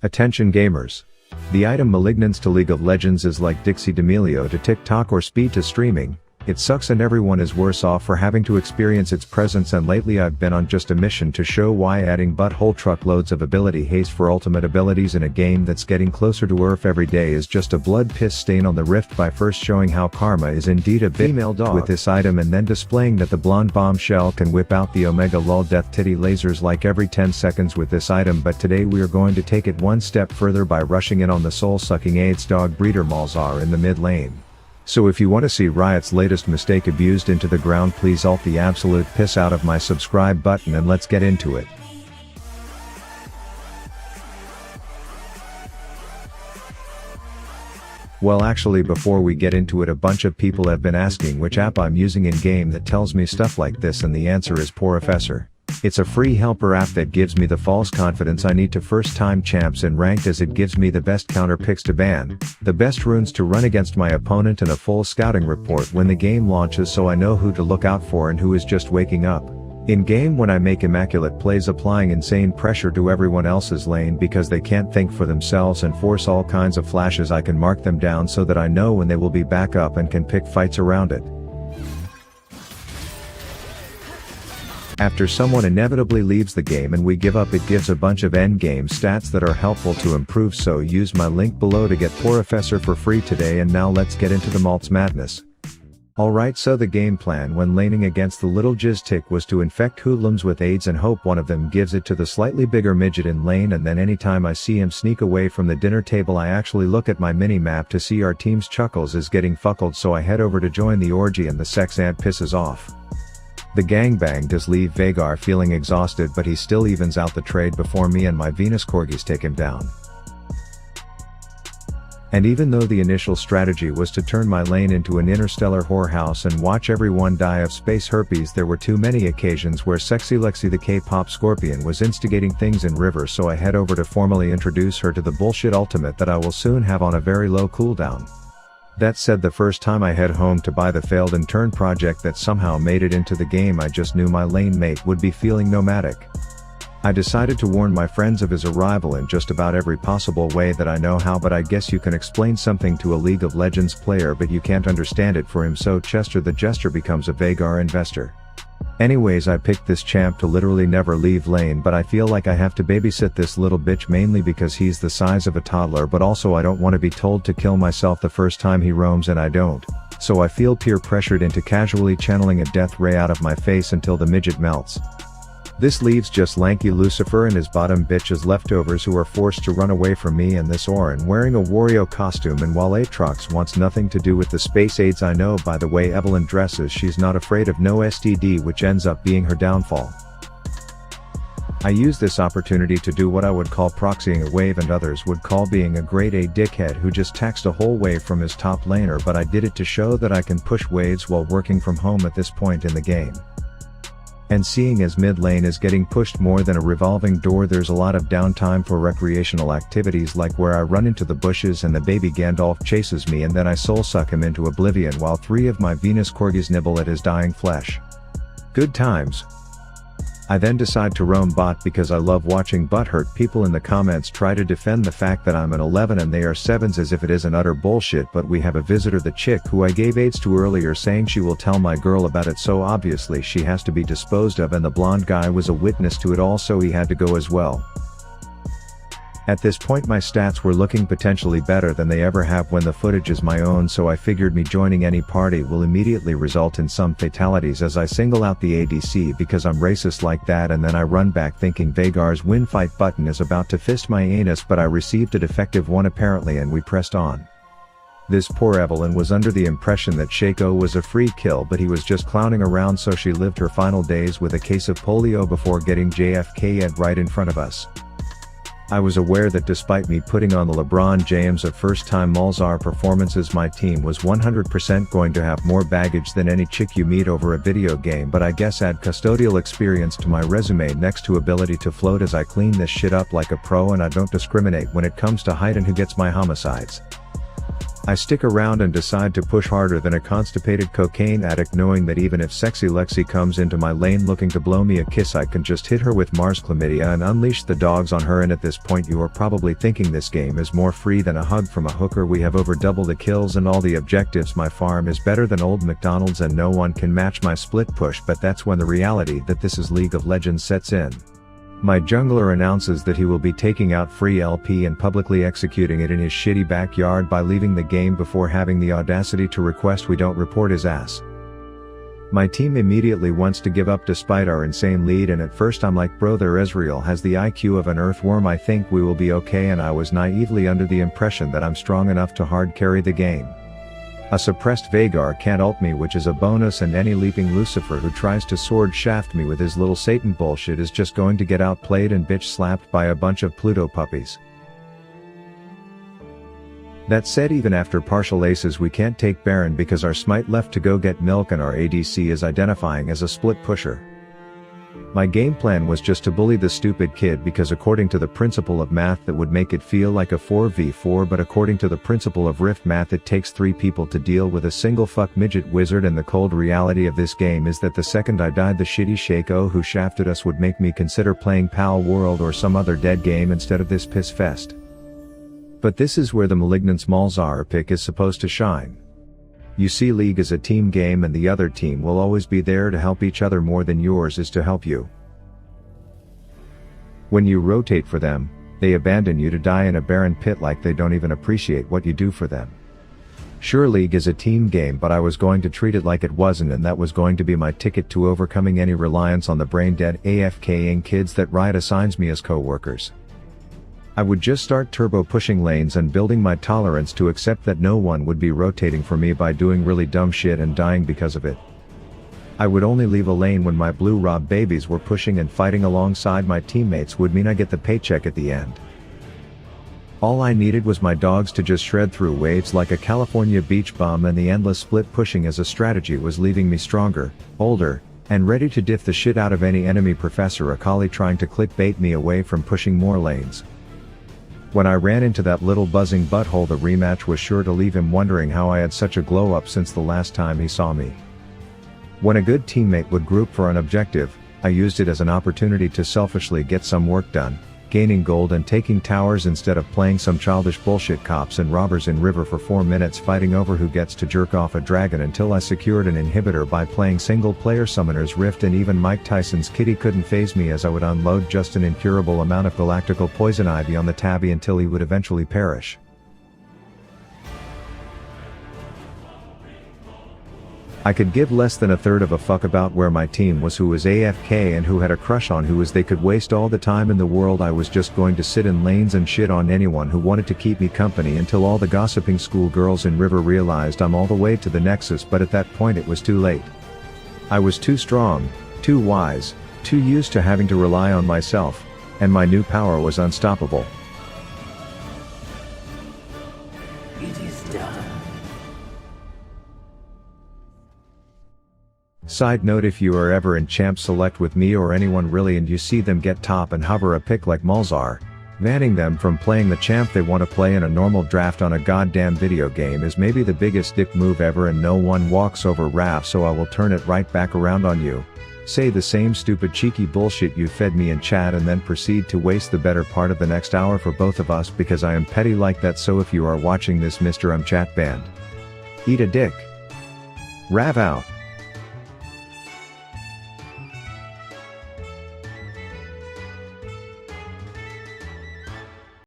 Attention gamers. The item Malignance to League of Legends is like Dixie D'Amelio to TikTok or Speed to streaming. It sucks and everyone is worse off for having to experience its presence, and lately I've been on just a mission to show why adding butthole truckloads of ability haste for ultimate abilities in a game that's getting closer to Earth every day is just a blood piss stain on the rift, by first showing how Karma is indeed a female dog with this item and then displaying that the blonde bombshell can whip out the Omega lol death titty lasers like every 10 seconds with this item. But today we are going to take it one step further by rushing in on the soul-sucking AIDS dog breeder Malzahar in the mid lane. So if you want to see Riot's latest mistake abused into the ground, please alt the absolute piss out of my subscribe button and let's get into it. Well, actually, before we get into it, a bunch of people have been asking which app I'm using in game that tells me stuff like this, and the answer is Porofessor. It's a free helper app that gives me the false confidence I need to first time champs in ranked, as it gives me the best counter picks to ban, the best runes to run against my opponent, and a full scouting report when the game launches, so I know who to look out for and who is just waking up. In game, when I make immaculate plays applying insane pressure to everyone else's lane because they can't think for themselves and force all kinds of flashes, I can mark them down so that I know when they will be back up and can pick fights around it. After someone inevitably leaves the game and we give up, it gives a bunch of endgame stats that are helpful to improve, so use my link below to get Porofessor for free today. And now let's get into the malt's madness. Alright, so the game plan when laning against the little jizz tick was to infect hoodlums with AIDS and hope one of them gives it to the slightly bigger midget in lane, and then anytime I see him sneak away from the dinner table I actually look at my mini-map to see our team's chuckles is getting fuckled, so I head over to join the orgy and the sex ant pisses off. The gangbang does leave Veigar feeling exhausted, but he still evens out the trade before me and my Venus corgis take him down. And even though the initial strategy was to turn my lane into an interstellar whorehouse and watch everyone die of space herpes, there were too many occasions where Sexy Lexi the K-pop scorpion was instigating things in river, so I head over to formally introduce her to the bullshit ultimate that I will soon have on a very low cooldown. That said, the first time I head home to buy the failed intern project that somehow made it into the game, I just knew my lane mate would be feeling nomadic. I decided to warn my friends of his arrival in just about every possible way that I know how, but I guess you can explain something to a League of Legends player but you can't understand it for him, so Chester the Jester becomes a Veigar investor. Anyways, I picked this champ to literally never leave lane, but I feel like I have to babysit this little bitch mainly because he's the size of a toddler, but also I don't want to be told to kill myself the first time he roams and I don't, so I feel peer pressured into casually channeling a death ray out of my face until the midget melts. This leaves just lanky Lucifer and his bottom bitches leftovers, who are forced to run away from me and this Orin wearing a Wario costume, and while Aatrox wants nothing to do with the space AIDS, I know by the way Evelyn dresses she's not afraid of no STD, which ends up being her downfall. I use this opportunity to do what I would call proxying a wave and others would call being a grade A dickhead who just taxed a whole wave from his top laner, but I did it to show that I can push waves while working from home at this point in the game. And seeing as mid lane is getting pushed more than a revolving door, there's a lot of downtime for recreational activities, like where I run into the bushes and the baby Gandalf chases me and then I soul suck him into oblivion while 3 of my Venus corgis nibble at his dying flesh. Good times. I then decide to roam bot because I love watching butthurt people in the comments try to defend the fact that I'm an 11 and they are 7s as if it isn't utter bullshit, but we have a visitor, the chick who I gave AIDS to earlier, saying she will tell my girl about it, so obviously she has to be disposed of, and the blonde guy was a witness to it all, so he had to go as well. At this point my stats were looking potentially better than they ever have when the footage is my own, so I figured me joining any party will immediately result in some fatalities as I single out the ADC because I'm racist like that, and then I run back thinking Veigar's win fight button is about to fist my anus, but I received a defective one apparently and we pressed on. This poor Evelyn was under the impression that Shaco was a free kill, but he was just clowning around, so she lived her final days with a case of polio before getting JFK'd right in front of us. I was aware that despite me putting on the LeBron James of first-time Malzahar performances, my team was 100% going to have more baggage than any chick you meet over a video game, but I guess add custodial experience to my resume next to ability to float as I clean this shit up like a pro, and I don't discriminate when it comes to height and who gets my homicides. I stick around and decide to push harder than a constipated cocaine addict, knowing that even if sexy Lexi comes into my lane looking to blow me a kiss, I can just hit her with Mars chlamydia and unleash the dogs on her. And at this point you are probably thinking this game is more free than a hug from a hooker. We have over double the kills and all the objectives. My farm is better than old McDonald's and no one can match my split push, but that's when the reality that this is League of Legends sets in. My jungler announces that he will be taking out free LP and publicly executing it in his shitty backyard by leaving the game before having the audacity to request we don't report his ass. My team immediately wants to give up despite our insane lead, and at first I'm like, bro, their Ezreal has the IQ of an earthworm, I think we will be okay, and I was naively under the impression that I'm strong enough to hard carry the game. A suppressed Veigar can't ult me, which is a bonus, and any leaping Lucifer who tries to sword shaft me with his little Satan bullshit is just going to get outplayed and bitch slapped by a bunch of Pluto puppies. That said, even after partial aces we can't take Baron because our smite left to go get milk and our ADC is identifying as a split pusher. My game plan was just to bully the stupid kid because according to the principle of math that would make it feel like a 4v4, but according to the principle of rift math it takes 3 people to deal with a single fuck midget wizard, and the cold reality of this game is that the second I died the shitty Shaco who shafted us would make me consider playing Pal World or some other dead game instead of this piss fest. But this is where the Malignant's Malzahar pick is supposed to shine. You see, League is a team game and the other team will always be there to help each other more than yours is to help you. When you rotate for them, they abandon you to die in a barren pit like they don't even appreciate what you do for them. Sure, League is a team game, but I was going to treat it like it wasn't, and that was going to be my ticket to overcoming any reliance on the brain-dead AFKing kids that Riot assigns me as co-workers. I would just start turbo pushing lanes and building my tolerance to accept that no one would be rotating for me by doing really dumb shit and dying because of it. I would only leave a lane when my blue Rob babies were pushing, and fighting alongside my teammates would mean I get the paycheck at the end. All I needed was my dogs to just shred through waves like a California beach bum, and the endless split pushing as a strategy was leaving me stronger, older, and ready to diff the shit out of any enemy Professor Akali trying to clickbait me away from pushing more lanes. When I ran into that little buzzing butthole, the rematch was sure to leave him wondering how I had such a glow up since the last time he saw me. When a good teammate would group for an objective, I used it as an opportunity to selfishly get some work done, gaining gold and taking towers instead of playing some childish bullshit cops and robbers in river for 4 minutes fighting over who gets to jerk off a dragon, until I secured an inhibitor by playing single player Summoner's Rift, and even Mike Tyson's kitty couldn't faze me as I would unload just an incurable amount of galactical poison ivy on the tabby until he would eventually perish. I could give less than a third of a fuck about where my team was, who was AFK, and who had a crush on who, as they could waste all the time in the world. I was just going to sit in lanes and shit on anyone who wanted to keep me company until all the gossiping schoolgirls in River realized I'm all the way to the Nexus, but at that point it was too late. I was too strong, too wise, too used to having to rely on myself, and my new power was unstoppable. It is done. Side note: if you are ever in Champ Select with me or anyone really and you see them get top and hover a pick like Malzahar, banning them from playing the champ they want to play in a normal draft on a goddamn video game is maybe the biggest dick move ever, and no one walks over Raph, so I will turn it right back around on you. Say the same stupid cheeky bullshit you fed me in chat and then proceed to waste the better part of the next hour for both of us because I am petty like that. So if you are watching this, Mr. I'm chat banned. Eat a dick. Rav out.